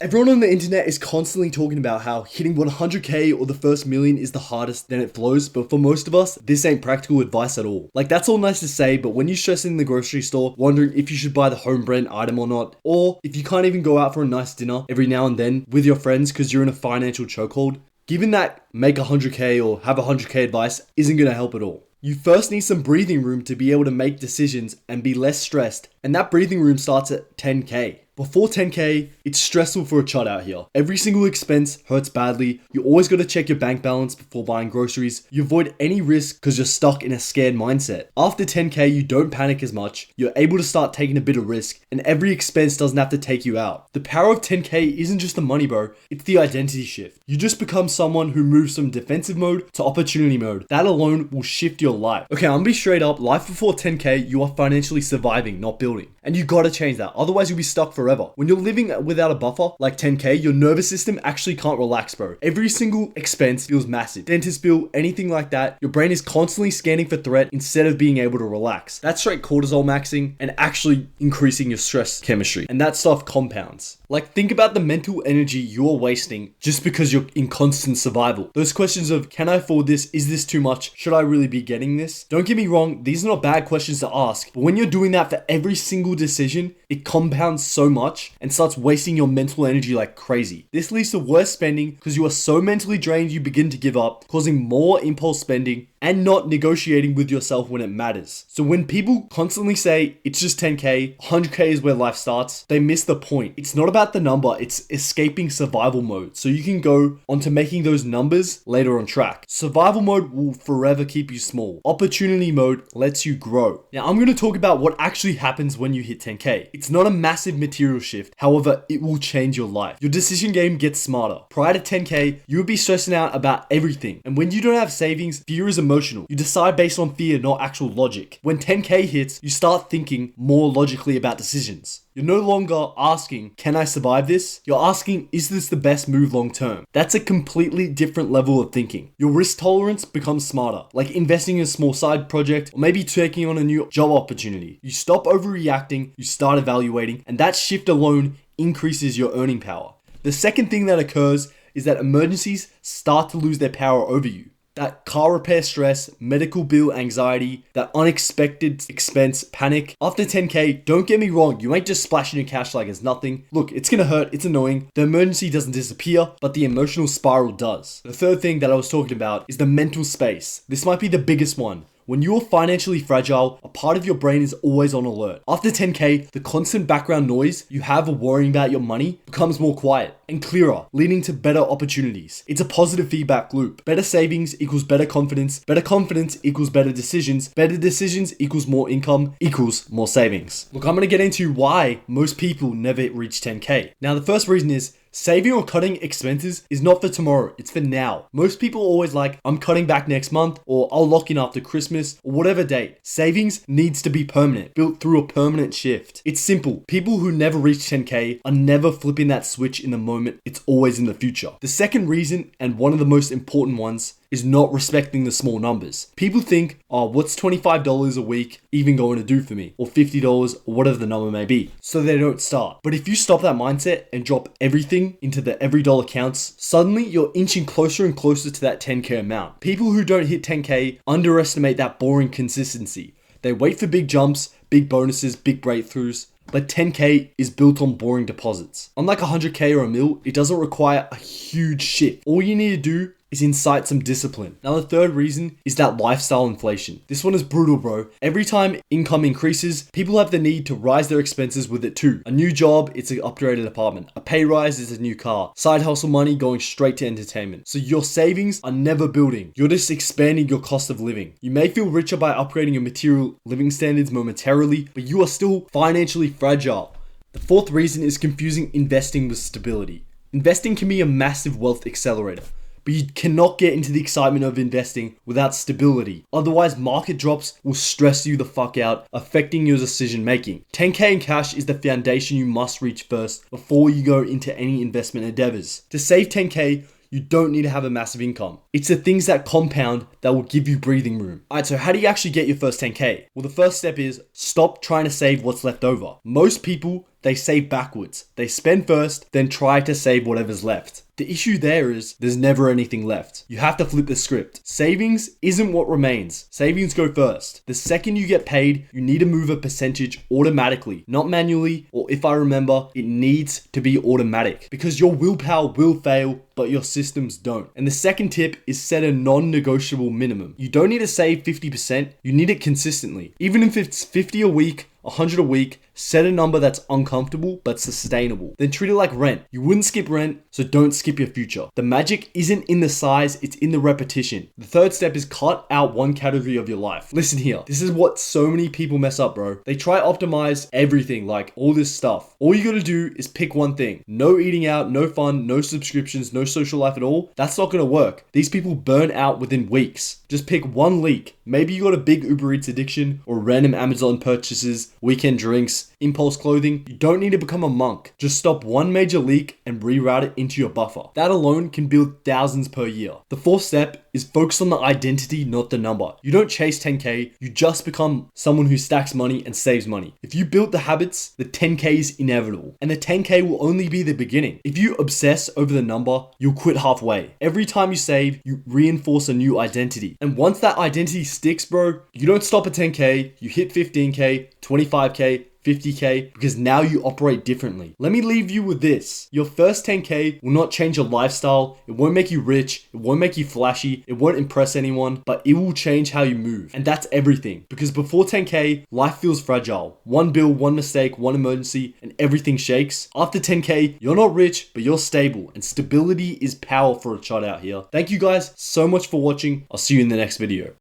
Everyone on the internet is constantly talking about how hitting 100k or the first million is the hardest, then it flows, but for most of us, this ain't practical advice at all. Like, that's all nice to say, but when you're stressing in the grocery store, wondering if you should buy the home brand item or not, or if you can't even go out for a nice dinner every now and then with your friends because you're in a financial chokehold, given that make 100k or have 100k advice isn't going to help at all. You first need some breathing room to be able to make decisions and be less stressed, and that breathing room starts at 10k. Before 10k, it's stressful for a chud out here. Every single expense hurts badly. You always got to check your bank balance before buying groceries. You avoid any risk because you're stuck in a scared mindset. After 10k, you don't panic as much. You're able to start taking a bit of risk, and every expense doesn't have to take you out. The power of 10k isn't just the money, bro. It's the identity shift. You just become someone who moves from defensive mode to opportunity mode. That alone will shift your life. Okay, I'm gonna be straight up. Life before 10k, you are financially surviving, not building. And you gotta change that. Otherwise, you'll be stuck forever. When you're living without a buffer, like 10k, your nervous system actually can't relax, bro. Every single expense feels massive. Dentist bill, anything like that. Your brain is constantly scanning for threat instead of being able to relax. That's straight cortisol maxing and actually increasing your stress chemistry. And that stuff compounds. Like, think about the mental energy you're wasting just because you're in constant survival. Those questions of, can I afford this? Is this too much? Should I really be getting this? Don't get me wrong, these are not bad questions to ask. But when you're doing that for every single decision, it compounds so much and starts wasting your mental energy like crazy. This leads to worse spending because you are so mentally drained you begin to give up, causing more impulse spending and not negotiating with yourself when it matters. So when people constantly say it's just 10k, 100k is where life starts, they miss the point. It's not about the number, it's escaping survival mode. So you can go onto making those numbers later on track. Survival mode will forever keep you small. Opportunity mode lets you grow. Now I'm going to talk about what actually happens when you hit 10k. It's not a massive material shift. However, it will change your life. Your decision game gets smarter. Prior to 10k, you would be stressing out about everything. And when you don't have savings, fear is emotional. You decide based on fear, not actual logic. When 10k hits, you start thinking more logically about decisions. You're no longer asking, can I survive this? You're asking, is this the best move long term? That's a completely different level of thinking. Your risk tolerance becomes smarter, like investing in a small side project or maybe taking on a new job opportunity. You stop overreacting, you start evaluating, and that shift alone increases your earning power. The second thing that occurs is that emergencies start to lose their power over you. That car repair stress, medical bill anxiety, that unexpected expense panic. After 10k, don't get me wrong, you ain't just splashing your cash like it's nothing. Look, it's gonna hurt, it's annoying. The emergency doesn't disappear, but the emotional spiral does. The third thing that I was talking about is the mental space. This might be the biggest one. When you're financially fragile, a part of your brain is always on alert. After 10k, the constant background noise you have of worrying about your money becomes more quiet and clearer, leading to better opportunities. It's a positive feedback loop. Better savings equals better confidence equals better decisions equals more income equals more savings. Look, I'm going to get into why most people never reach 10k. Now, the first reason is saving or cutting expenses is not for tomorrow, it's for now. Most people always like, I'm cutting back next month, or I'll lock in after Christmas, or whatever date. Savings needs to be permanent, built through a permanent shift. It's simple. People who never reach 10k are never flipping that switch in the moment, it's always in the future. The second reason, and one of the most important ones, is not respecting the small numbers. People think, oh, what's $25 a week even going to do for me? Or $50 or whatever the number may be. So they don't start. But if you stop that mindset and drop everything into the every dollar counts, suddenly you're inching closer and closer to that 10k amount. People who don't hit 10k underestimate that boring consistency. They wait for big jumps, big bonuses, big breakthroughs. But 10k is built on boring deposits. Unlike 100k or a mil, it doesn't require a huge shift. All you need to do is incite some discipline. Now, the third reason is that lifestyle inflation. This one is brutal, bro. Every time income increases, people have the need to rise their expenses with it too. A new job, it's an upgraded apartment. A pay rise is a new car. Side hustle money going straight to entertainment. So your savings are never building. You're just expanding your cost of living. You may feel richer by upgrading your material living standards momentarily, but you are still financially fragile. The fourth reason is confusing investing with stability. Investing can be a massive wealth accelerator, but you cannot get into the excitement of investing without stability. Otherwise, market drops will stress you the fuck out, affecting your decision making. 10k in cash is the foundation you must reach first before you go into any investment endeavors. To save 10k, you don't need to have a massive income. It's the things that compound that will give you breathing room. Alright, so how do you actually get your first 10k? Well, the first step is stop trying to save what's left over. Most people They save backwards. They spend first, then try to save whatever's left. The issue there is there's never anything left. You have to flip the script. Savings isn't what remains. Savings go first. The second you get paid, you need to move a percentage automatically, not manually, or if I remember, it needs to be automatic because your willpower will fail, but your systems don't. And the second tip is set a non-negotiable minimum. You don't need to save 50%, you need it consistently. Even if it's 50 a week, 100 a week, set a number that's uncomfortable but sustainable. Then treat it like rent. You wouldn't skip rent, so don't skip your future. The magic isn't in the size, it's in the repetition. The third step is cut out one category of your life. Listen here, this is what so many people mess up, bro. They try to optimize everything, like all this stuff. All you gotta do is pick one thing. No eating out, no fun, no subscriptions, no social life at all. That's not gonna work. These people burn out within weeks. Just pick one leak. Maybe you got a big Uber Eats addiction or random Amazon purchases, weekend drinks, impulse clothing. You don't need to become a monk. Just stop one major leak and reroute it into your buffer. That alone can build thousands per year. The fourth step is focus on the identity, not the number. You don't chase 10K, you just become someone who stacks money and saves money. If you build the habits, the 10K is inevitable. And the 10K will only be the beginning. If you obsess over the number, you'll quit halfway. Every time you save, you reinforce a new identity. And once that identity sticks, bro, you don't stop at 10K, you hit 15K, 25K, 50K, because now you operate differently. Let me leave you with this. Your first 10K will not change your lifestyle. It won't make you rich. It won't make you flashy. It won't impress anyone, but it will change how you move. And that's everything. Because before 10K, life feels fragile. One bill, one mistake, one emergency, and everything shakes. After 10K, you're not rich, but you're stable. And stability is power for a chud out here. Thank you guys so much for watching. I'll see you in the next video.